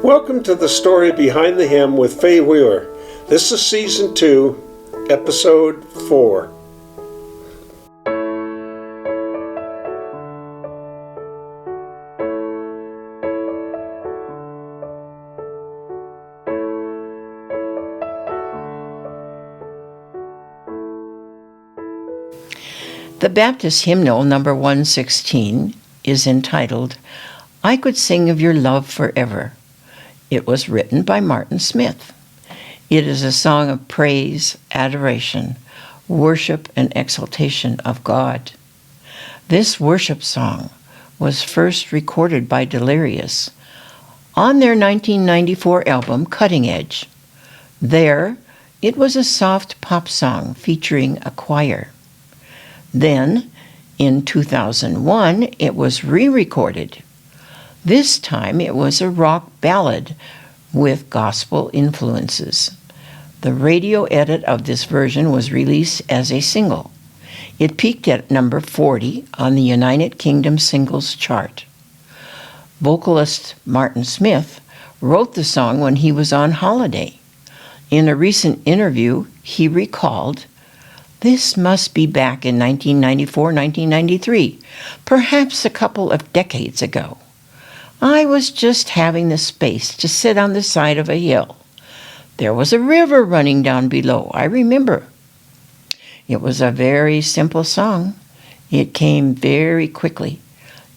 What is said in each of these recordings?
Welcome to the story behind the hymn with Faye Wheeler. This is Season 2, Episode 4. The Baptist hymnal number 116 is entitled, "I Could Sing of Your Love Forever." It was written by Martin Smith. It is a song of praise, adoration, worship, and exaltation of God. This worship song was first recorded by Delirious on their 1994 album, Cutting Edge. There, it was a soft pop song featuring a choir. Then, in 2001, it was re-recorded. This time it was a rock ballad with gospel influences. The radio edit of this version was released as a single. It peaked at number 40 on the United Kingdom singles chart. Vocalist Martin Smith wrote the song when he was on holiday. In a recent interview, he recalled, "This must be back in 1994, 1993, perhaps a couple of decades ago. I was just having the space to sit on the side of a hill. There was a river running down below, I remember. It was a very simple song. It came very quickly.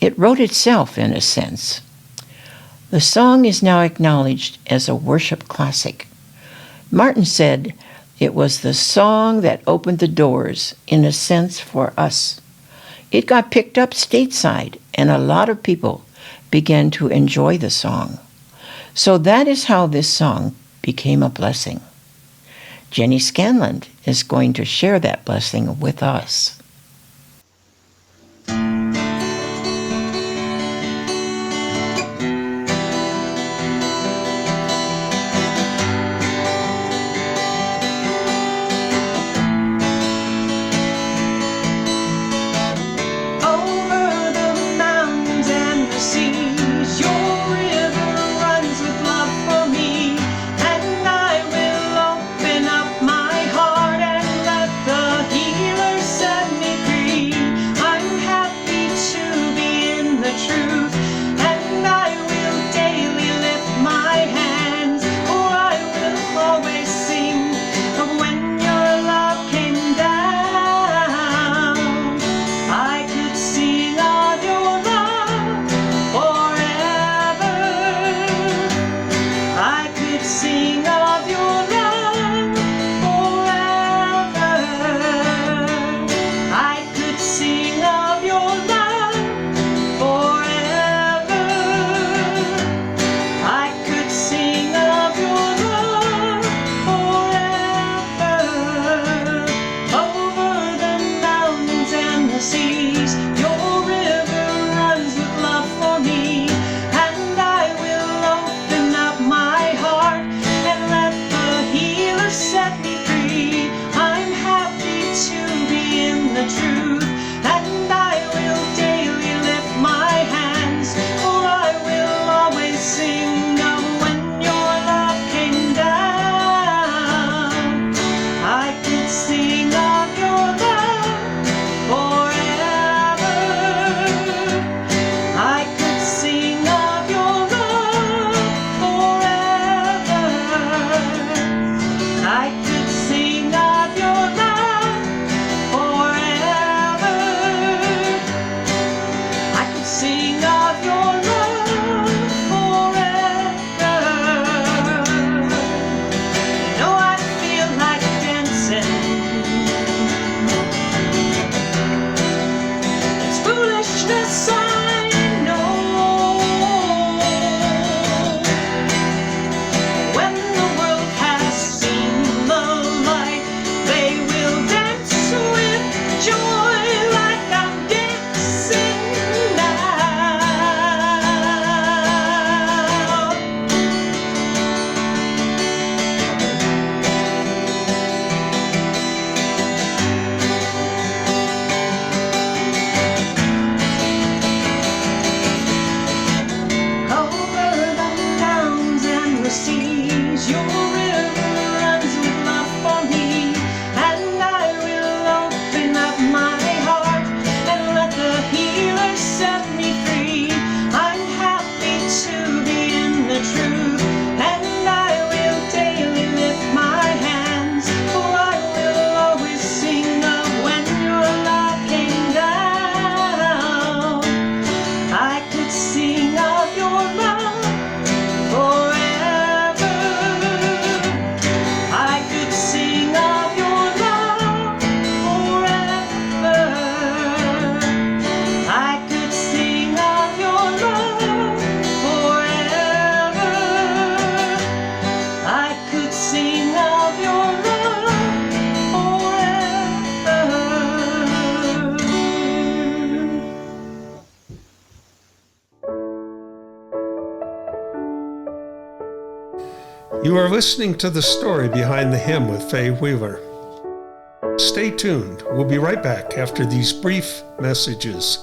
It wrote itself, in a sense." The song is now acknowledged as a worship classic. Martin said, "It was the song that opened the doors, in a sense, for us. It got picked up stateside, and a lot of people began to enjoy the song. So that is how this song became a blessing." Jenny Scanlon is going to share that blessing with us. Set You are listening to the story behind the hymn with Faye Wheeler. Stay tuned. We'll be right back after these brief messages.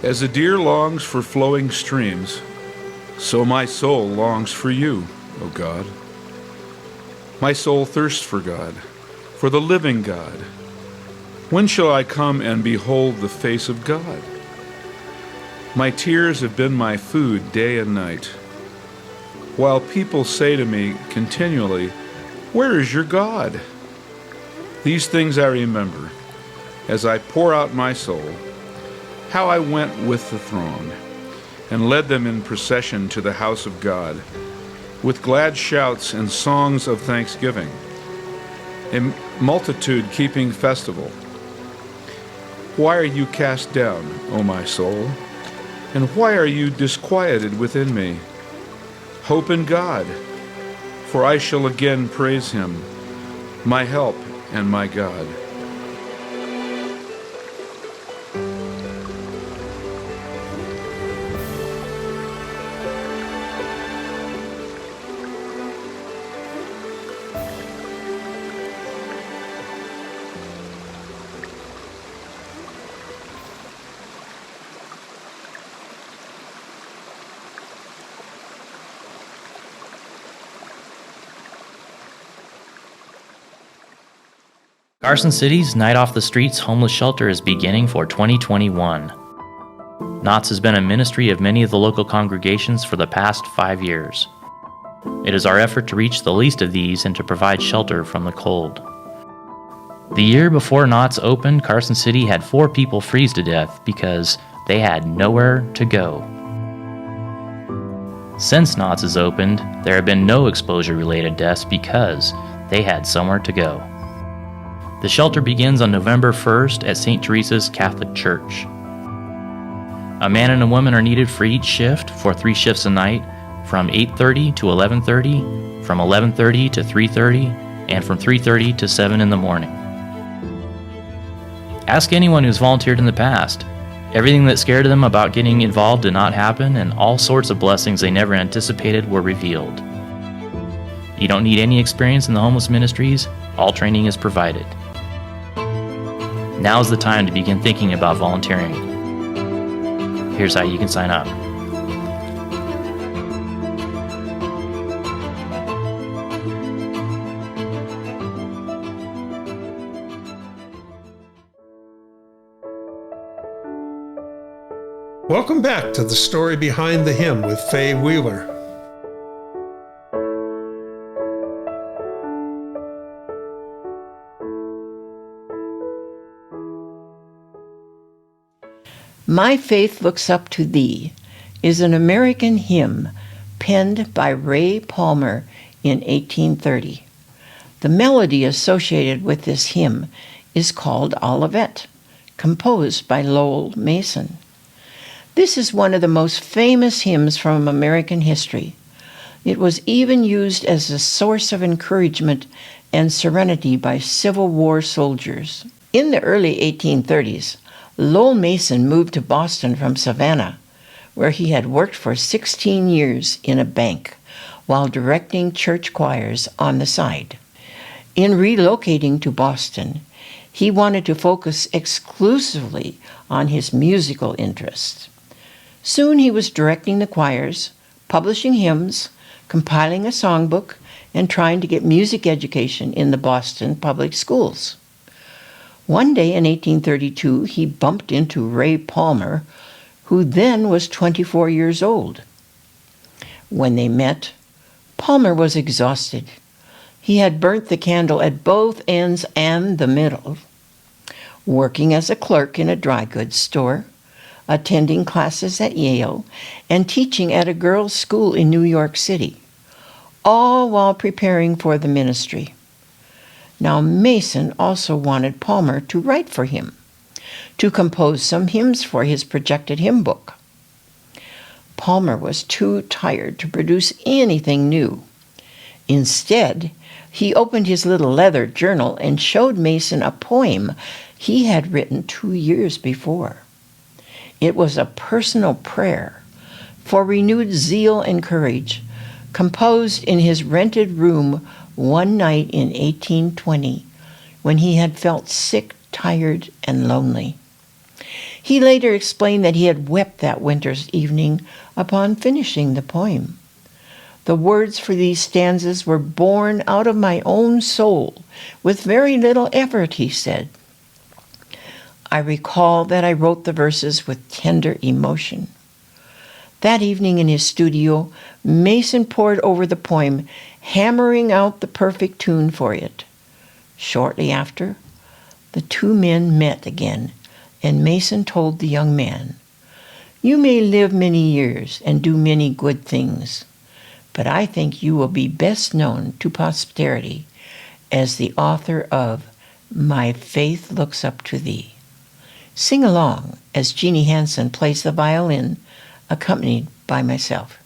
As a deer longs for flowing streams, so my soul longs for you, O God. My soul thirsts for God, for the living God. When shall I come and behold the face of God? My tears have been my food day and night, while people say to me continually, "Where is your God?" These things I remember, as I pour out my soul, how I went with the throng, and led them in procession to the house of God, with glad shouts and songs of thanksgiving, a multitude keeping festival. Why are you cast down, O my soul? And why are you disquieted within me? Hope in God, for I shall again praise him, my help and my God. Carson City's Night Off the Streets homeless shelter is beginning for 2021. Knott's has been a ministry of many of the local congregations for the past 5 years. It is our effort to reach the least of these and to provide shelter from the cold. The year before Knott's opened, Carson City had 4 people freeze to death because they had nowhere to go. Since Knott's has opened, there have been no exposure-related deaths because they had somewhere to go. The shelter begins on November 1st at St. Teresa's Catholic Church. A man and a woman are needed for each shift for 3 shifts a night, from 8:30 to 11:30, from 11:30 to 3:30, and from 3:30 to 7 in the morning. Ask anyone who's volunteered in the past. Everything that scared them about getting involved did not happen, and all sorts of blessings they never anticipated were revealed. You don't need any experience in the homeless ministries. All training is provided. Now's the time to begin thinking about volunteering. Here's how you can sign up. Welcome back to the story behind the hymn with Faye Wheeler. My Faith Looks Up to Thee is an American hymn penned by Ray Palmer in 1830. The melody associated with this hymn is called Olivet, composed by Lowell Mason. This is one of the most famous hymns from American history. It was even used as a source of encouragement and serenity by Civil War soldiers. In the early 1830s, Lowell Mason moved to Boston from Savannah, where he had worked for 16 years in a bank while directing church choirs on the side. In relocating to Boston, he wanted to focus exclusively on his musical interests. Soon he was directing the choirs, publishing hymns, compiling a songbook, and trying to get music education in the Boston public schools. One day in 1832, he bumped into Ray Palmer, who then was 24 years old. When they met, Palmer was exhausted. He had burnt the candle at both ends and the middle. Working as a clerk in a dry goods store, attending classes at Yale, and teaching at a girls' school in New York City, all while preparing for the ministry. Now, Mason also wanted Palmer to write for him, to compose some hymns for his projected hymn book. Palmer was too tired to produce anything new. Instead, he opened his little leather journal and showed Mason a poem he had written 2 years before. It was a personal prayer for renewed zeal and courage, composed in his rented room one night in 1820, when he had felt sick, tired, and lonely. He later explained that he had wept that winter's evening upon finishing the poem. The words for these stanzas were born out of my own soul, with very little effort, he said. I recall that I wrote the verses with tender emotion. That evening in his studio, Mason pored over the poem, hammering out the perfect tune for it. Shortly after, the two men met again, and Mason told the young man, "You may live many years and do many good things, but I think you will be best known to posterity as the author of My Faith Looks Up to Thee." Sing along as Jeannie Hansen plays the violin, accompanied by myself.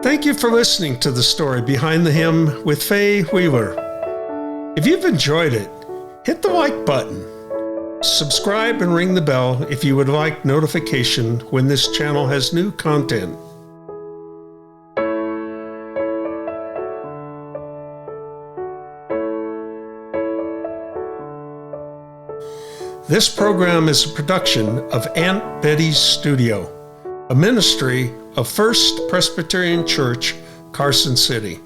Thank you for listening to the story behind the hymn with Faye Wheeler. If you've enjoyed it, hit the like button. Subscribe and ring the bell if you would like notification when this channel has new content. This program is a production of Aunt Betty's Studio, a ministry of First Presbyterian Church, Carson City.